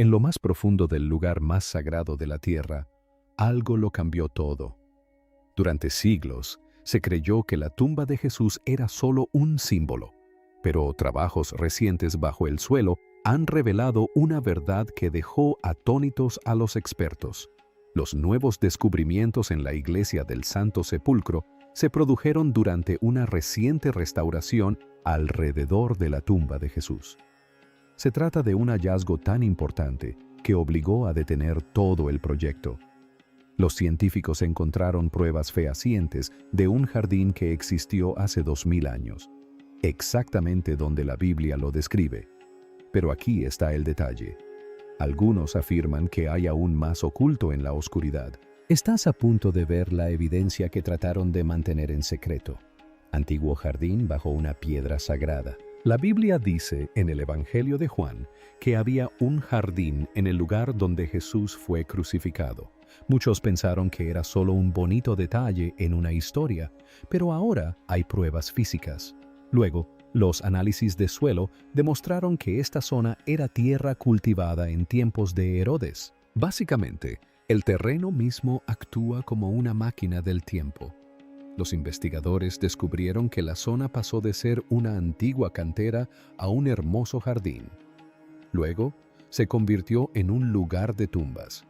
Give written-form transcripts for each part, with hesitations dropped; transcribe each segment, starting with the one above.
En lo más profundo del lugar más sagrado de la tierra, algo lo cambió todo. Durante siglos, se creyó que la tumba de Jesús era solo un símbolo, pero trabajos recientes bajo el suelo han revelado una verdad que dejó atónitos a los expertos. Los nuevos descubrimientos en la iglesia del Santo Sepulcro se produjeron durante una reciente restauración alrededor de la tumba de Jesús. Se trata de un hallazgo tan importante que obligó a detener todo el proyecto. Los científicos encontraron pruebas fehacientes de un jardín que existió hace 2000 años, exactamente donde la Biblia lo describe. Pero aquí está el detalle. Algunos afirman que hay aún más oculto en la oscuridad. Estás a punto de ver la evidencia que trataron de mantener en secreto. Antiguo jardín bajo una piedra sagrada. La Biblia dice en el Evangelio de Juan que había un jardín en el lugar donde Jesús fue crucificado. Muchos pensaron que era solo un bonito detalle en una historia, pero ahora hay pruebas físicas. Luego, los análisis de suelo demostraron que esta zona era tierra cultivada en tiempos de Herodes. Básicamente, el terreno mismo actúa como una máquina del tiempo. Los investigadores descubrieron que la zona pasó de ser una antigua cantera a un hermoso jardín. Luego, se convirtió en un lugar de tumbas.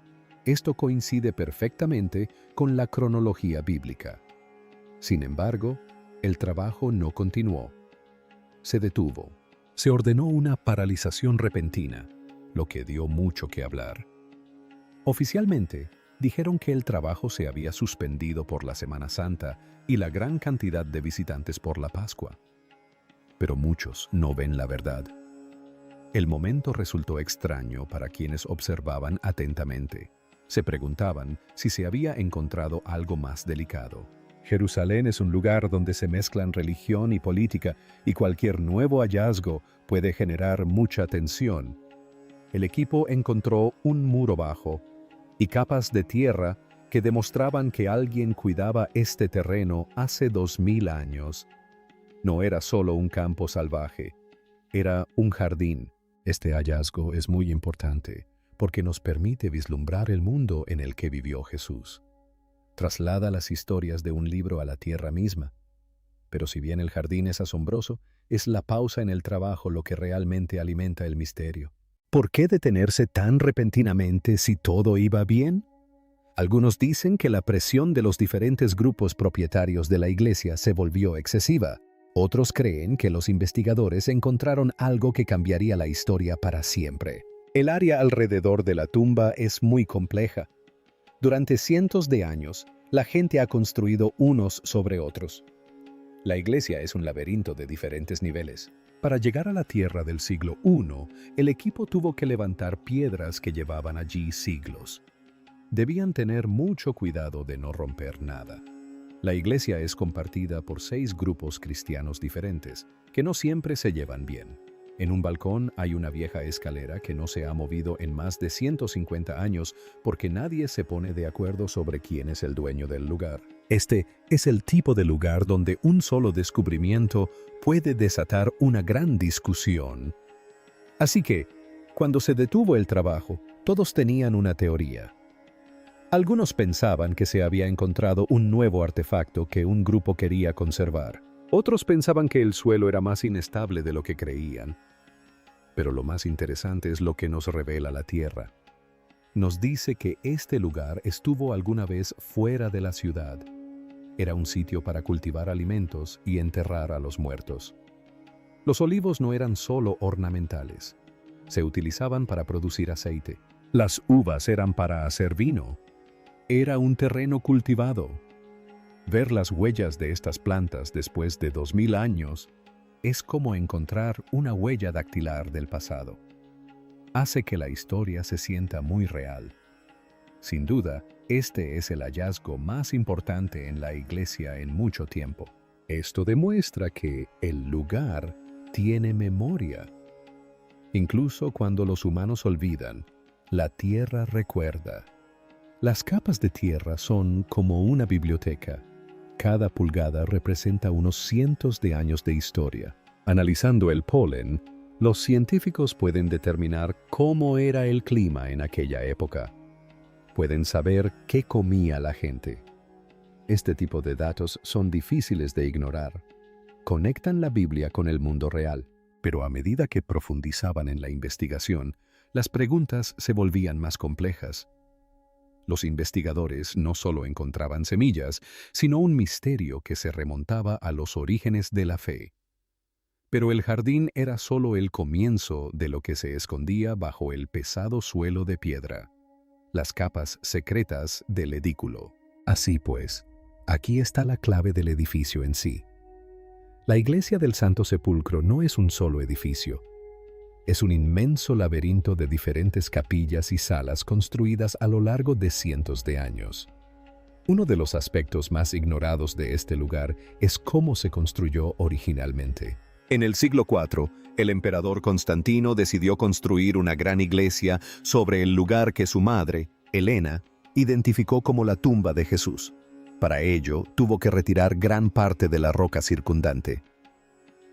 Esto coincide perfectamente con la cronología bíblica. Sin embargo, el trabajo no continuó. Se detuvo. Se ordenó una paralización repentina, lo que dio mucho que hablar. Oficialmente, dijeron que el trabajo se había suspendido por la Semana Santa y la gran cantidad de visitantes por la Pascua. Pero muchos no ven la verdad. El momento resultó extraño para quienes observaban atentamente. Se preguntaban si se había encontrado algo más delicado. Jerusalén es un lugar donde se mezclan religión y política, y cualquier nuevo hallazgo puede generar mucha tensión. El equipo encontró un muro bajo y capas de tierra que demostraban que alguien cuidaba este terreno hace 2000 años. No era solo un campo salvaje, era un jardín. Este hallazgo es muy importante porque nos permite vislumbrar el mundo en el que vivió Jesús. Traslada las historias de un libro a la tierra misma. Pero si bien el jardín es asombroso, es la pausa en el trabajo lo que realmente alimenta el misterio. ¿Por qué detenerse tan repentinamente si todo iba bien? Algunos dicen que la presión de los diferentes grupos propietarios de la iglesia se volvió excesiva. Otros creen que los investigadores encontraron algo que cambiaría la historia para siempre. El área alrededor de la tumba es muy compleja. Durante cientos de años, la gente ha construido unos sobre otros. La iglesia es un laberinto de diferentes niveles. Para llegar a la tierra del siglo I, el equipo tuvo que levantar piedras que llevaban allí siglos. Debían tener mucho cuidado de no romper nada. La iglesia es compartida por 6 grupos cristianos diferentes, que no siempre se llevan bien. En un balcón hay una vieja escalera que no se ha movido en más de 150 años porque nadie se pone de acuerdo sobre quién es el dueño del lugar. Este es el tipo de lugar donde un solo descubrimiento puede desatar una gran discusión. Así que, cuando se detuvo el trabajo, todos tenían una teoría. Algunos pensaban que se había encontrado un nuevo artefacto que un grupo quería conservar. Otros pensaban que el suelo era más inestable de lo que creían. Pero lo más interesante es lo que nos revela la tierra. Nos dice que este lugar estuvo alguna vez fuera de la ciudad. Era un sitio para cultivar alimentos y enterrar a los muertos. Los olivos no eran solo ornamentales. Se utilizaban para producir aceite. Las uvas eran para hacer vino. Era un terreno cultivado. Ver las huellas de estas plantas después de 2000 años es como encontrar una huella dactilar del pasado. Hace que la historia se sienta muy real. Sin duda, este es el hallazgo más importante en la iglesia en mucho tiempo. Esto demuestra que el lugar tiene memoria. Incluso cuando los humanos olvidan, la tierra recuerda. Las capas de tierra son como una biblioteca. Cada pulgada representa unos cientos de años de historia. Analizando el polen, Los científicos pueden determinar cómo era el clima en aquella época. Pueden saber qué comía la gente. Este tipo de datos son difíciles de ignorar. Conectan la Biblia con el mundo real, pero a medida que profundizaban en la investigación, las preguntas se volvían más complejas. Los investigadores no solo encontraban semillas, sino un misterio que se remontaba a los orígenes de la fe. Pero el jardín era solo el comienzo de lo que se escondía bajo el pesado suelo de piedra, las capas secretas del edículo. Así pues, aquí está la clave del edificio en sí. La iglesia del Santo Sepulcro no es un solo edificio. Es un inmenso laberinto de diferentes capillas y salas construidas a lo largo de cientos de años. Uno de los aspectos más ignorados de este lugar es cómo se construyó originalmente. En el siglo IV, el emperador Constantino decidió construir una gran iglesia sobre el lugar que su madre, Helena, identificó como la tumba de Jesús. Para ello, tuvo que retirar gran parte de la roca circundante.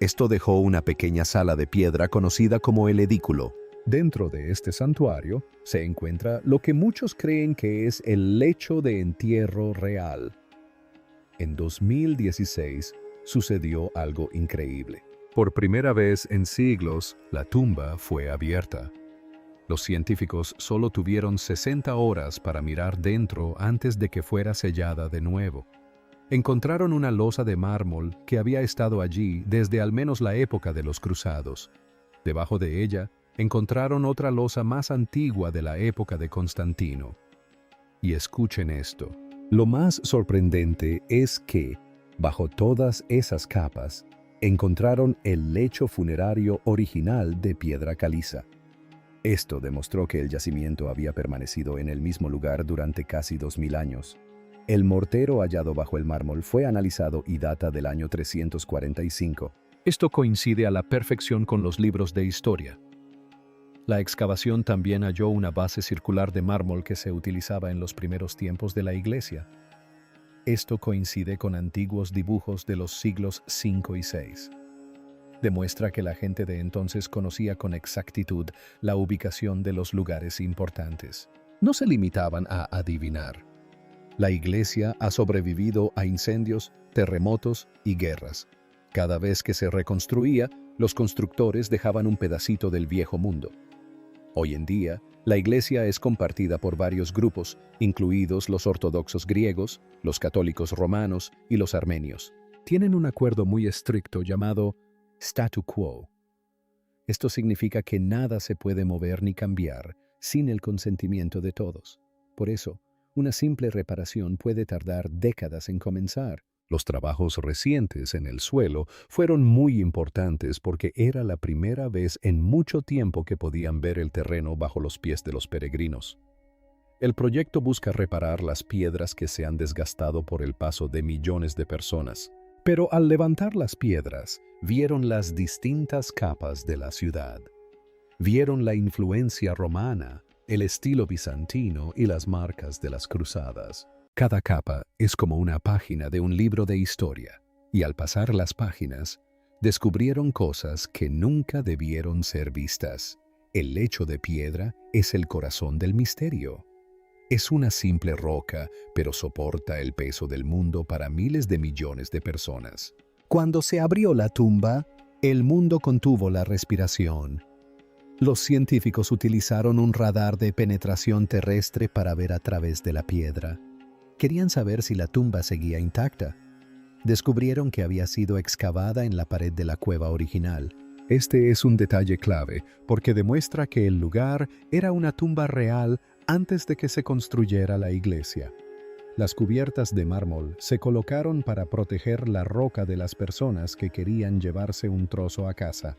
Esto dejó una pequeña sala de piedra conocida como el edículo. Dentro de este santuario se encuentra lo que muchos creen que es el lecho de entierro real. En 2016 sucedió algo increíble. Por primera vez en siglos, la tumba fue abierta. Los científicos solo tuvieron 60 horas para mirar dentro antes de que fuera sellada de nuevo. Encontraron una losa de mármol que había estado allí desde al menos la época de los cruzados. Debajo de ella, encontraron otra losa más antigua de la época de Constantino. Y escuchen esto. Lo más sorprendente es que, bajo todas esas capas, encontraron el lecho funerario original de piedra caliza. Esto demostró que el yacimiento había permanecido en el mismo lugar durante casi 2000 años. El mortero hallado bajo el mármol fue analizado y data del año 345. Esto coincide a la perfección con los libros de historia. La excavación también halló una base circular de mármol que se utilizaba en los primeros tiempos de la iglesia. Esto coincide con antiguos dibujos de los siglos V y VI. Demuestra que la gente de entonces conocía con exactitud la ubicación de los lugares importantes. No se limitaban a adivinar. La iglesia ha sobrevivido a incendios, terremotos y guerras. Cada vez que se reconstruía, los constructores dejaban un pedacito del viejo mundo. Hoy en día, la iglesia es compartida por varios grupos, incluidos los ortodoxos griegos, los católicos romanos y los armenios. Tienen un acuerdo muy estricto llamado statu quo. Esto significa que nada se puede mover ni cambiar sin el consentimiento de todos. Por eso, una simple reparación puede tardar décadas en comenzar. Los trabajos recientes en el suelo fueron muy importantes porque era la primera vez en mucho tiempo que podían ver el terreno bajo los pies de los peregrinos. El proyecto busca reparar las piedras que se han desgastado por el paso de millones de personas. Pero al levantar las piedras, vieron las distintas capas de la ciudad. Vieron la influencia romana, el estilo bizantino y las marcas de las cruzadas. Cada capa es como una página de un libro de historia, y al pasar las páginas, descubrieron cosas que nunca debieron ser vistas. El lecho de piedra es el corazón del misterio. Es una simple roca, pero soporta el peso del mundo para miles de millones de personas. Cuando se abrió la tumba, el mundo contuvo la respiración. Los científicos utilizaron un radar de penetración terrestre para ver a través de la piedra. Querían saber si la tumba seguía intacta. Descubrieron que había sido excavada en la pared de la cueva original. Este es un detalle clave porque demuestra que el lugar era una tumba real antes de que se construyera la iglesia. Las cubiertas de mármol se colocaron para proteger la roca de las personas que querían llevarse un trozo a casa.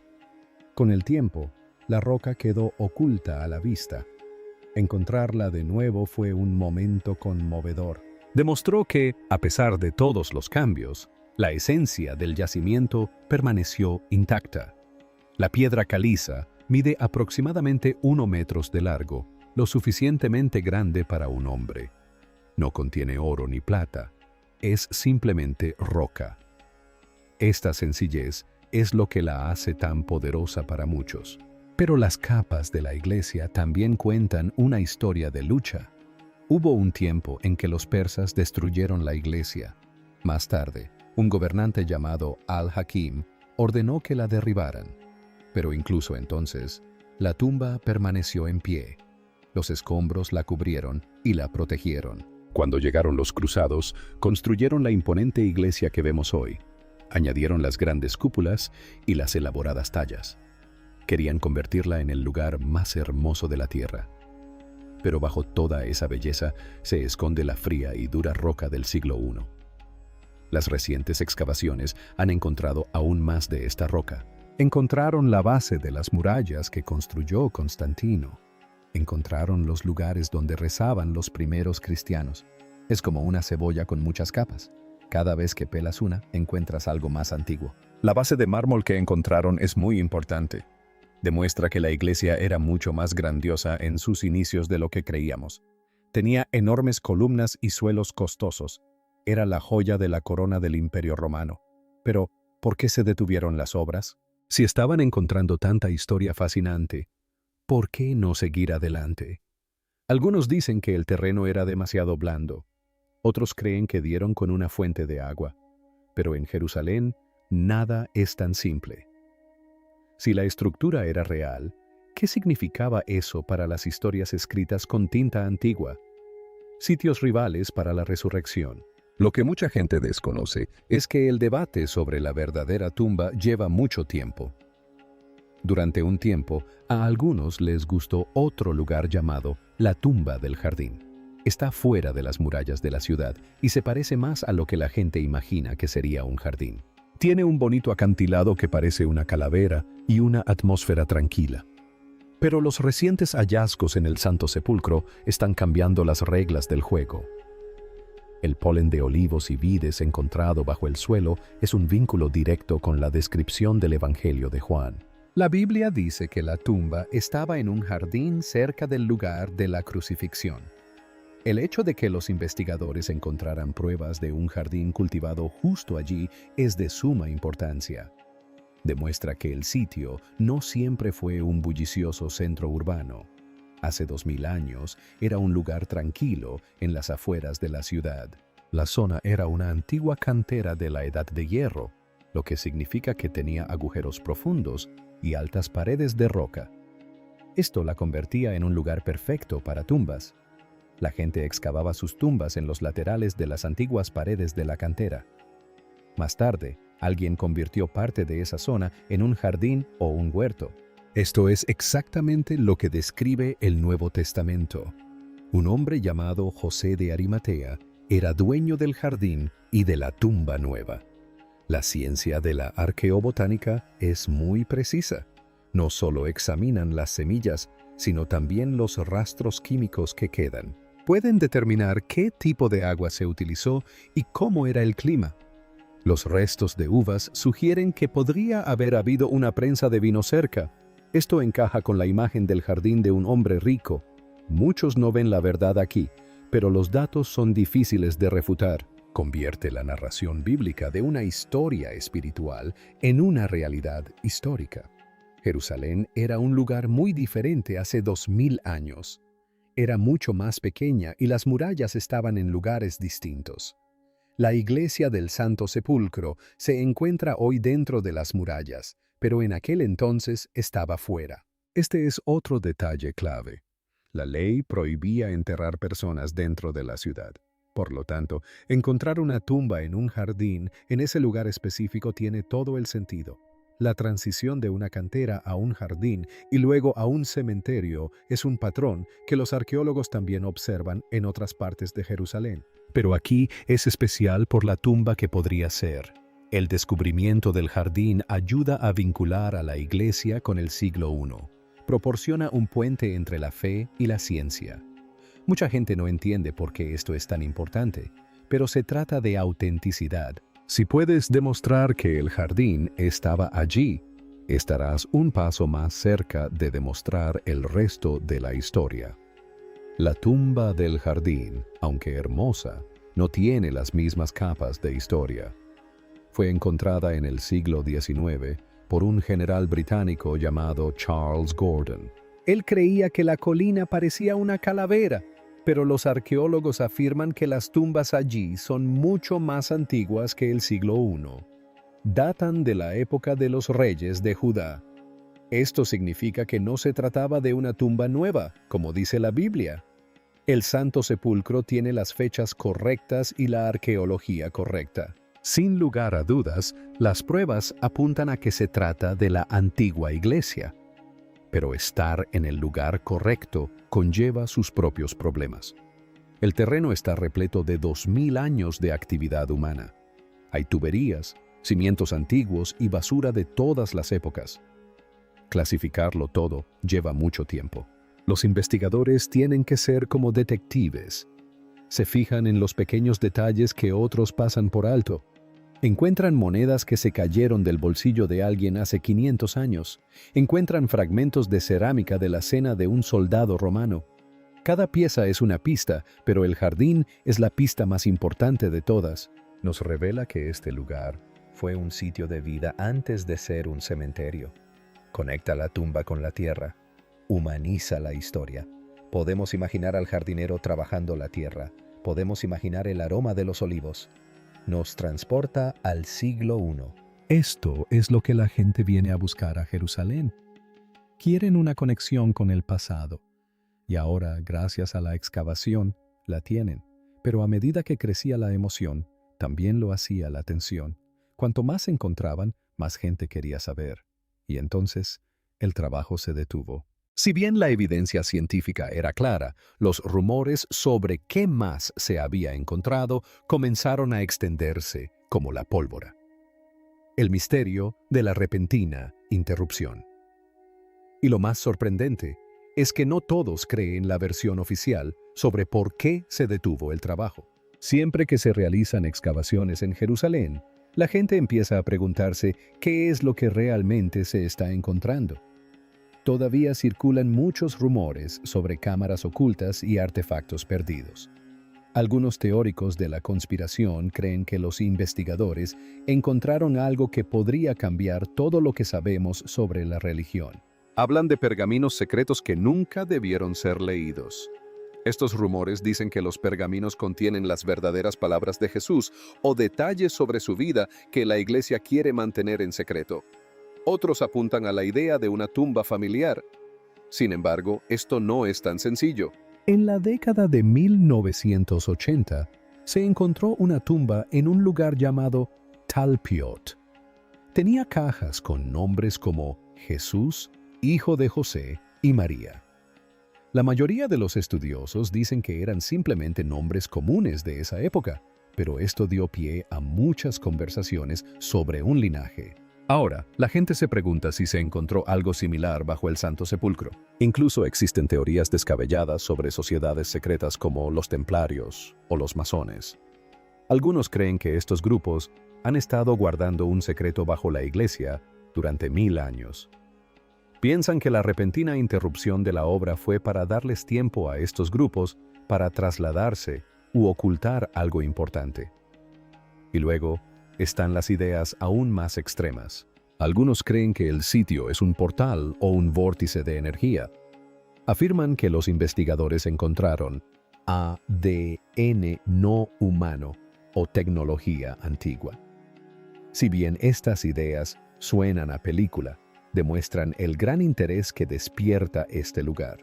Con el tiempo, la roca quedó oculta a la vista. Encontrarla de nuevo fue un momento conmovedor. Demostró que, a pesar de todos los cambios, la esencia del yacimiento permaneció intacta. La piedra caliza mide aproximadamente 1 metro de largo, lo suficientemente grande para un hombre. No contiene oro ni plata, es simplemente roca. Esta sencillez es lo que la hace tan poderosa para muchos. Pero las capas de la iglesia también cuentan una historia de lucha. Hubo un tiempo en que los persas destruyeron la iglesia. Más tarde, un gobernante llamado Al-Hakim ordenó que la derribaran. Pero incluso entonces, la tumba permaneció en pie. Los escombros la cubrieron y la protegieron. Cuando llegaron los cruzados, construyeron la imponente iglesia que vemos hoy. Añadieron las grandes cúpulas y las elaboradas tallas. Querían convertirla en el lugar más hermoso de la tierra. Pero bajo toda esa belleza se esconde la fría y dura roca del siglo I. Las recientes excavaciones han encontrado aún más de esta roca. Encontraron la base de las murallas que construyó Constantino. Encontraron los lugares donde rezaban los primeros cristianos. Es como una cebolla con muchas capas. Cada vez que pelas una, encuentras algo más antiguo. La base de mármol que encontraron es muy importante. Demuestra que la iglesia era mucho más grandiosa en sus inicios de lo que creíamos. Tenía enormes columnas y suelos costosos. Era la joya de la corona del Imperio Romano. Pero, ¿por qué se detuvieron las obras? Si estaban encontrando tanta historia fascinante, ¿por qué no seguir adelante? Algunos dicen que el terreno era demasiado blando. Otros creen que dieron con una fuente de agua. Pero en Jerusalén, nada es tan simple. Si la estructura era real, ¿qué significaba eso para las historias escritas con tinta antigua? Sitios rivales para la resurrección. Lo que mucha gente desconoce es que el debate sobre la verdadera tumba lleva mucho tiempo. Durante un tiempo, a algunos les gustó otro lugar llamado la tumba del jardín. Está fuera de las murallas de la ciudad y se parece más a lo que la gente imagina que sería un jardín. Tiene un bonito acantilado que parece una calavera y una atmósfera tranquila. Pero los recientes hallazgos en el Santo Sepulcro están cambiando las reglas del juego. El polen de olivos y vides encontrado bajo el suelo es un vínculo directo con la descripción del Evangelio de Juan. La Biblia dice que la tumba estaba en un jardín cerca del lugar de la crucifixión. El hecho de que los investigadores encontraran pruebas de un jardín cultivado justo allí es de suma importancia. Demuestra que el sitio no siempre fue un bullicioso centro urbano. Hace 2000 años era un lugar tranquilo en las afueras de la ciudad. La zona era una antigua cantera de la Edad de Hierro, lo que significa que tenía agujeros profundos y altas paredes de roca. Esto la convertía en un lugar perfecto para tumbas. La gente excavaba sus tumbas en los laterales de las antiguas paredes de la cantera. Más tarde, alguien convirtió parte de esa zona en un jardín o un huerto. Esto es exactamente lo que describe el Nuevo Testamento. Un hombre llamado José de Arimatea era dueño del jardín y de la tumba nueva. La ciencia de la arqueobotánica es muy precisa. No solo examinan las semillas, sino también los rastros químicos que quedan. Pueden determinar qué tipo de agua se utilizó y cómo era el clima. Los restos de uvas sugieren que podría haber habido una prensa de vino cerca. Esto encaja con la imagen del jardín de un hombre rico. Muchos no ven la verdad aquí, pero los datos son difíciles de refutar. Convierte la narración bíblica de una historia espiritual en una realidad histórica. Jerusalén era un lugar muy diferente hace 2000 años. Era mucho más pequeña y las murallas estaban en lugares distintos. La iglesia del Santo Sepulcro se encuentra hoy dentro de las murallas, pero en aquel entonces estaba fuera. Este es otro detalle clave. La ley prohibía enterrar personas dentro de la ciudad. Por lo tanto, encontrar una tumba en un jardín en ese lugar específico tiene todo el sentido. La transición de una cantera a un jardín y luego a un cementerio es un patrón que los arqueólogos también observan en otras partes de Jerusalén. Pero aquí es especial por la tumba que podría ser. El descubrimiento del jardín ayuda a vincular a la iglesia con el siglo I. Proporciona un puente entre la fe y la ciencia. Mucha gente no entiende por qué esto es tan importante, pero se trata de autenticidad. Si puedes demostrar que el jardín estaba allí, estarás un paso más cerca de demostrar el resto de la historia. La tumba del jardín, aunque hermosa, no tiene las mismas capas de historia. Fue encontrada en el siglo XIX por un general británico llamado Charles Gordon. Él creía que la colina parecía una calavera, pero los arqueólogos afirman que las tumbas allí son mucho más antiguas que el siglo I. Datan de la época de los reyes de Judá. Esto significa que no se trataba de una tumba nueva, como dice la Biblia. El Santo Sepulcro tiene las fechas correctas y la arqueología correcta. Sin lugar a dudas, las pruebas apuntan a que se trata de la antigua iglesia. Pero estar en el lugar correcto conlleva sus propios problemas. El terreno está repleto de 2000 años de actividad humana. Hay tuberías, cimientos antiguos y basura de todas las épocas. Clasificarlo todo lleva mucho tiempo. Los investigadores tienen que ser como detectives. Se fijan en los pequeños detalles que otros pasan por alto. Encuentran monedas que se cayeron del bolsillo de alguien hace 500 años. Encuentran fragmentos de cerámica de la cena de un soldado romano. Cada pieza es una pista, pero el jardín es la pista más importante de todas. Nos revela que este lugar fue un sitio de vida antes de ser un cementerio. Conecta la tumba con la tierra. Humaniza la historia. Podemos imaginar al jardinero trabajando la tierra. Podemos imaginar el aroma de los olivos. Nos transporta al siglo I. Esto es lo que la gente viene a buscar a Jerusalén. Quieren una conexión con el pasado. Y ahora, gracias a la excavación, la tienen. Pero a medida que crecía la emoción, también lo hacía la tensión. Cuanto más encontraban, más gente quería saber. Y entonces, el trabajo se detuvo. Si bien la evidencia científica era clara, los rumores sobre qué más se había encontrado comenzaron a extenderse como la pólvora. El misterio de la repentina interrupción. Y lo más sorprendente es que no todos creen la versión oficial sobre por qué se detuvo el trabajo. Siempre que se realizan excavaciones en Jerusalén, la gente empieza a preguntarse qué es lo que realmente se está encontrando. Todavía circulan muchos rumores sobre cámaras ocultas y artefactos perdidos. Algunos teóricos de la conspiración creen que los investigadores encontraron algo que podría cambiar todo lo que sabemos sobre la religión. Hablan de pergaminos secretos que nunca debieron ser leídos. Estos rumores dicen que los pergaminos contienen las verdaderas palabras de Jesús o detalles sobre su vida que la iglesia quiere mantener en secreto. Otros apuntan a la idea de una tumba familiar. Sin embargo, esto no es tan sencillo. En la década de 1980, se encontró una tumba en un lugar llamado Talpiot. Tenía cajas con nombres como Jesús, hijo de José y María. La mayoría de los estudiosos dicen que eran simplemente nombres comunes de esa época, pero esto dio pie a muchas conversaciones sobre un linaje. Ahora, la gente se pregunta si se encontró algo similar bajo el Santo Sepulcro. Incluso existen teorías descabelladas sobre sociedades secretas como los templarios o los masones. Algunos creen que estos grupos han estado guardando un secreto bajo la iglesia durante 1000 años. Piensan que la repentina interrupción de la obra fue para darles tiempo a estos grupos para trasladarse u ocultar algo importante. Y luego están las ideas aún más extremas. Algunos creen que el sitio es un portal o un vórtice de energía. Afirman que los investigadores encontraron ADN no humano o tecnología antigua. Si bien estas ideas suenan a película, demuestran el gran interés que despierta este lugar.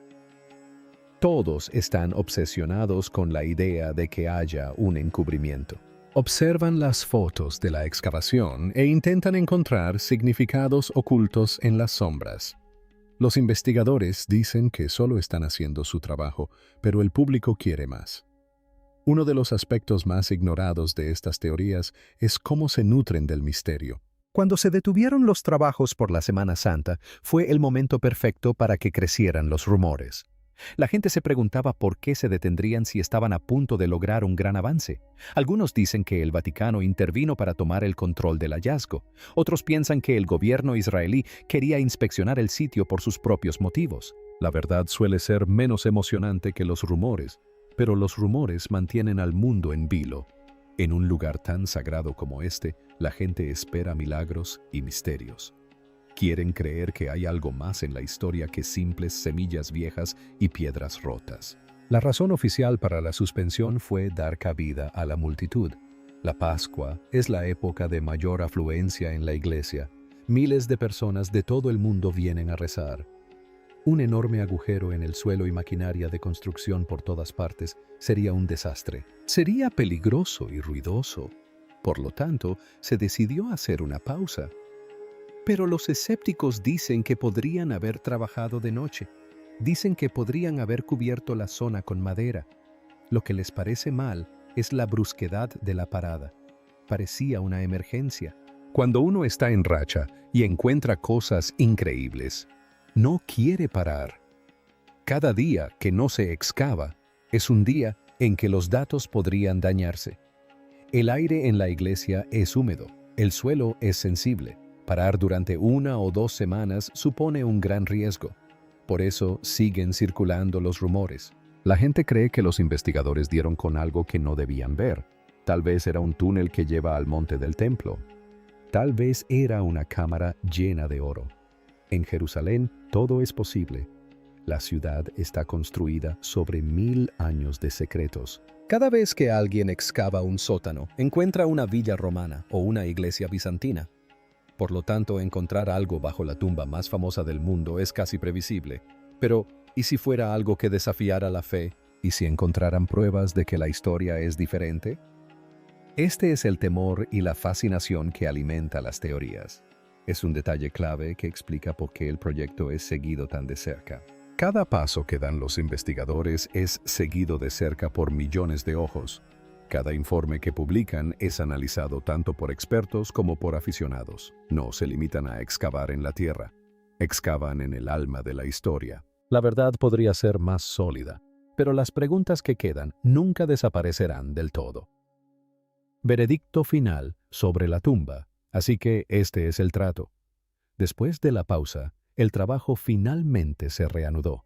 Todos están obsesionados con la idea de que haya un encubrimiento. Observan las fotos de la excavación e intentan encontrar significados ocultos en las sombras. Los investigadores dicen que solo están haciendo su trabajo, pero el público quiere más. Uno de los aspectos más ignorados de estas teorías es cómo se nutren del misterio. Cuando se detuvieron los trabajos por la Semana Santa, fue el momento perfecto para que crecieran los rumores. La gente se preguntaba por qué se detendrían si estaban a punto de lograr un gran avance. Algunos dicen que el Vaticano intervino para tomar el control del hallazgo. Otros piensan que el gobierno israelí quería inspeccionar el sitio por sus propios motivos. La verdad suele ser menos emocionante que los rumores, pero los rumores mantienen al mundo en vilo. En un lugar tan sagrado como este, la gente espera milagros y misterios. Quieren creer que hay algo más en la historia que simples semillas viejas y piedras rotas. La razón oficial para la suspensión fue dar cabida a la multitud. La Pascua es la época de mayor afluencia en la iglesia. Miles de personas de todo el mundo vienen a rezar. Un enorme agujero en el suelo y maquinaria de construcción por todas partes sería un desastre. Sería peligroso y ruidoso. Por lo tanto, se decidió hacer una pausa. Pero los escépticos dicen que podrían haber trabajado de noche. Dicen que podrían haber cubierto la zona con madera. Lo que les parece mal es la brusquedad de la parada. Parecía una emergencia. Cuando uno está en racha y encuentra cosas increíbles, no quiere parar. Cada día que no se excava es un día en que los datos podrían dañarse. El aire en la iglesia es húmedo, el suelo es sensible. Parar durante 1 o 2 semanas supone un gran riesgo. Por eso siguen circulando los rumores. La gente cree que los investigadores dieron con algo que no debían ver. Tal vez era un túnel que lleva al monte del templo. Tal vez era una cámara llena de oro. En Jerusalén todo es posible. La ciudad está construida sobre 1000 años de secretos. Cada vez que alguien excava un sótano, encuentra una villa romana o una iglesia bizantina. Por lo tanto, encontrar algo bajo la tumba más famosa del mundo es casi previsible. Pero, ¿y si fuera algo que desafiara la fe? ¿Y si encontraran pruebas de que la historia es diferente? Este es el temor y la fascinación que alimenta las teorías. Es un detalle clave que explica por qué el proyecto es seguido tan de cerca. Cada paso que dan los investigadores es seguido de cerca por millones de ojos. Cada informe que publican es analizado tanto por expertos como por aficionados. No se limitan a excavar en la tierra, excavan en el alma de la historia. La verdad podría ser más sólida, pero las preguntas que quedan nunca desaparecerán del todo. Veredicto final sobre la tumba, así que este es el trato. Después de la pausa, el trabajo finalmente se reanudó.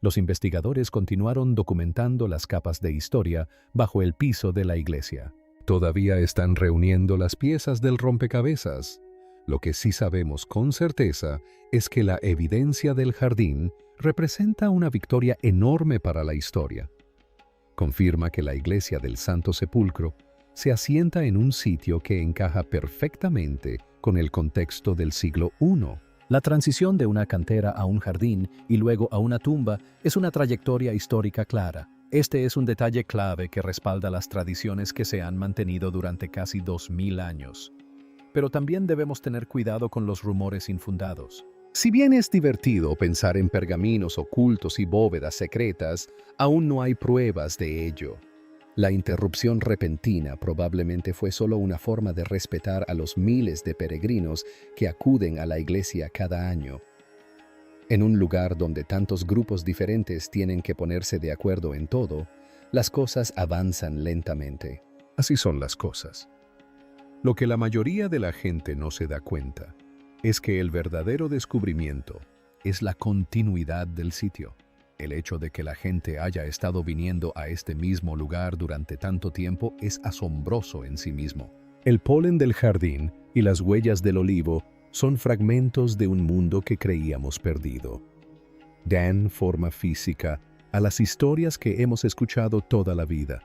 Los investigadores continuaron documentando las capas de historia bajo el piso de la iglesia. Todavía están reuniendo las piezas del rompecabezas. Lo que sí sabemos con certeza es que la evidencia del jardín representa una victoria enorme para la historia. Confirma que la iglesia del Santo Sepulcro se asienta en un sitio que encaja perfectamente con el contexto del siglo I. La transición de una cantera a un jardín y luego a una tumba es una trayectoria histórica clara. Este es un detalle clave que respalda las tradiciones que se han mantenido durante casi 2000 años. Pero también debemos tener cuidado con los rumores infundados. Si bien es divertido pensar en pergaminos ocultos y bóvedas secretas, aún no hay pruebas de ello. La interrupción repentina probablemente fue solo una forma de respetar a los miles de peregrinos que acuden a la iglesia cada año. En un lugar donde tantos grupos diferentes tienen que ponerse de acuerdo en todo, las cosas avanzan lentamente. Así son las cosas. Lo que la mayoría de la gente no se da cuenta es que el verdadero descubrimiento es la continuidad del sitio. El hecho de que la gente haya estado viniendo a este mismo lugar durante tanto tiempo es asombroso en sí mismo. El polen del jardín y las huellas del olivo son fragmentos de un mundo que creíamos perdido. Dan forma física a las historias que hemos escuchado toda la vida.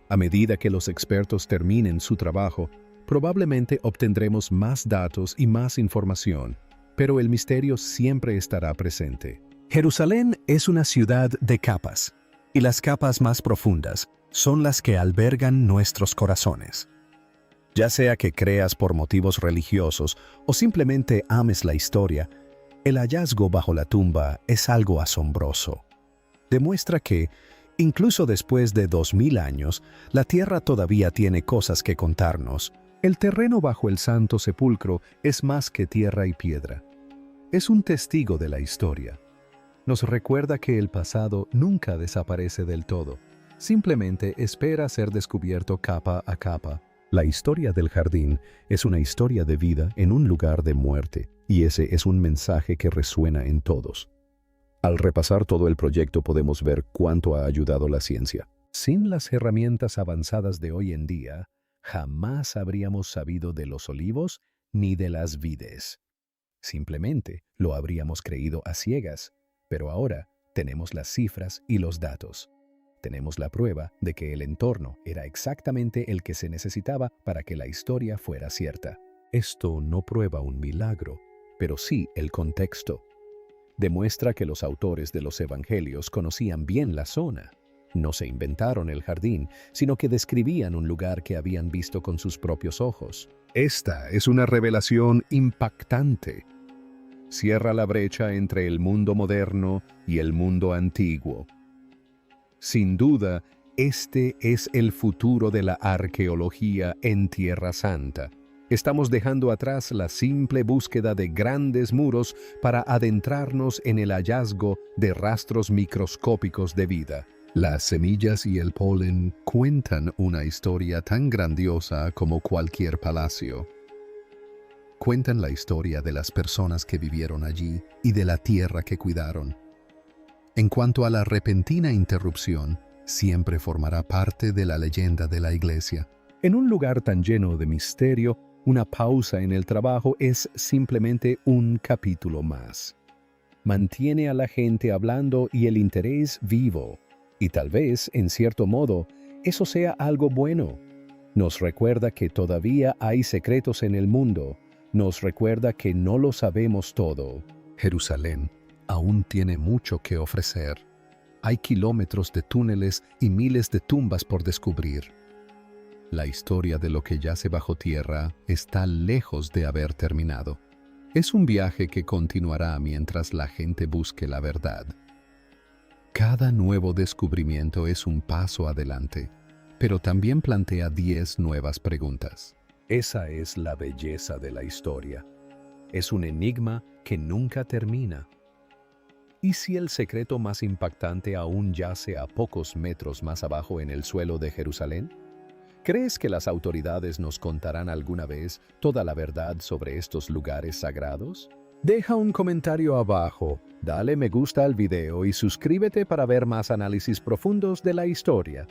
A medida que los expertos terminen su trabajo, probablemente obtendremos más datos y más información, pero el misterio siempre estará presente. Jerusalén es una ciudad de capas, y las capas más profundas son las que albergan nuestros corazones. Ya sea que creas por motivos religiosos o simplemente ames la historia, el hallazgo bajo la tumba es algo asombroso. Demuestra que, incluso después de 2000 años, la tierra todavía tiene cosas que contarnos. El terreno bajo el Santo Sepulcro es más que tierra y piedra. Es un testigo de la historia. Nos recuerda que el pasado nunca desaparece del todo, simplemente espera ser descubierto capa a capa. La historia del jardín es una historia de vida en un lugar de muerte, y ese es un mensaje que resuena en todos. Al repasar todo el proyecto podemos ver cuánto ha ayudado la ciencia. Sin las herramientas avanzadas de hoy en día, jamás habríamos sabido de los olivos ni de las vides. Simplemente lo habríamos creído a ciegas, pero ahora tenemos las cifras y los datos. Tenemos la prueba de que el entorno era exactamente el que se necesitaba para que la historia fuera cierta. Esto no prueba un milagro, pero sí el contexto. Demuestra que los autores de los evangelios conocían bien la zona. No se inventaron el jardín, sino que describían un lugar que habían visto con sus propios ojos. Esta es una revelación impactante. Cierra la brecha entre el mundo moderno y el mundo antiguo. Sin duda, este es el futuro de la arqueología en Tierra Santa. Estamos dejando atrás la simple búsqueda de grandes muros para adentrarnos en el hallazgo de rastros microscópicos de vida. Las semillas y el polen cuentan una historia tan grandiosa como cualquier palacio. Cuentan la historia de las personas que vivieron allí y de la tierra que cuidaron. En cuanto a la repentina interrupción, siempre formará parte de la leyenda de la iglesia. En un lugar tan lleno de misterio, una pausa en el trabajo es simplemente un capítulo más. Mantiene a la gente hablando y el interés vivo. Y tal vez, en cierto modo, eso sea algo bueno. Nos recuerda que todavía hay secretos en el mundo. Nos recuerda que no lo sabemos todo. Jerusalén aún tiene mucho que ofrecer. Hay kilómetros de túneles y miles de tumbas por descubrir. La historia de lo que yace bajo tierra está lejos de haber terminado. Es un viaje que continuará mientras la gente busque la verdad. Cada nuevo descubrimiento es un paso adelante, pero también plantea 10 nuevas preguntas. Esa es la belleza de la historia. Es un enigma que nunca termina. ¿Y si el secreto más impactante aún yace a pocos metros más abajo en el suelo de Jerusalén? ¿Crees que las autoridades nos contarán alguna vez toda la verdad sobre estos lugares sagrados? Deja un comentario abajo, dale me gusta al video y suscríbete para ver más análisis profundos de la historia.